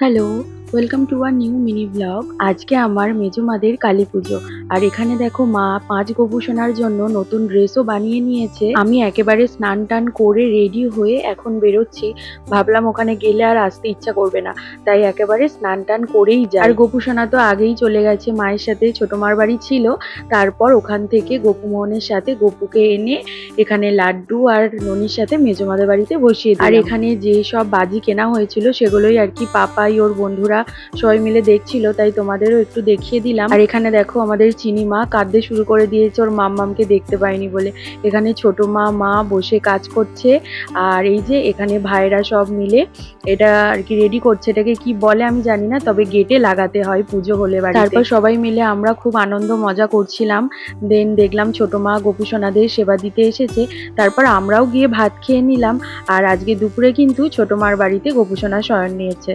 Hello, welcome to a new mini blog. আজকে আমার মেজোমাদের কালী পুজো। আর এখানে দেখো মা ৫ গোপুসোনার জন্য নতুন ড্রেসও বানিয়ে নিয়েছে। আমি একেবারে স্নান টান করে রেডি হয়ে এখন বেরোচ্ছি। ভাবলাম ওখানে গেলে আর আসতে ইচ্ছা করবে না, তাই একেবারে স্নান টান করেই যাই। আর গোপুসোনা তো আগেই চলে গেছে মায়ের সাথে, ছোট মার বাড়ি ছিল। তারপর ওখান থেকে গোপুমোহনের সাথে গোপুকে এনে এখানে লাড্ডু আর ননির সাথে মেজোমাদের বাড়িতে বসিয়ে দিই। আর এখানে যে সব বাজি কেনা হয়েছিল সেগুলোই আর কি পাপাই ওর বন্ধুরা সবাই মিলে দেখছিল, তাই তোমাদেরও একটু দেখিয়ে দিলাম। আর এখানে দেখো আমাদের চিনি মা কাঁদতে শুরু করে দিয়েছে ওর মাম্মামকে দেখতে পায়নি বলে। এখানে ছোট মা বসে কাজ করছে। আর এই যে এখানে ভাইরা সব মিলে এটা আর কি রেডি করছে। এটাকে কি বলে আমি জানি না, তবে গেটে লাগাতে হয় পুজো হলে বাড়িতে। তারপর সবাই মিলে আমরা খুব আনন্দ মজা করছিলাম। দেন দেখলাম ছোট মা গোপুসোনাদের সেবা দিতে এসেছে। তারপর আমরাও গিয়ে ভাত খেয়ে নিলাম। আর আজকে দুপুরে কিন্তু ছোট মার বাড়িতে গোপুসোনা শয়ন নিয়েছে।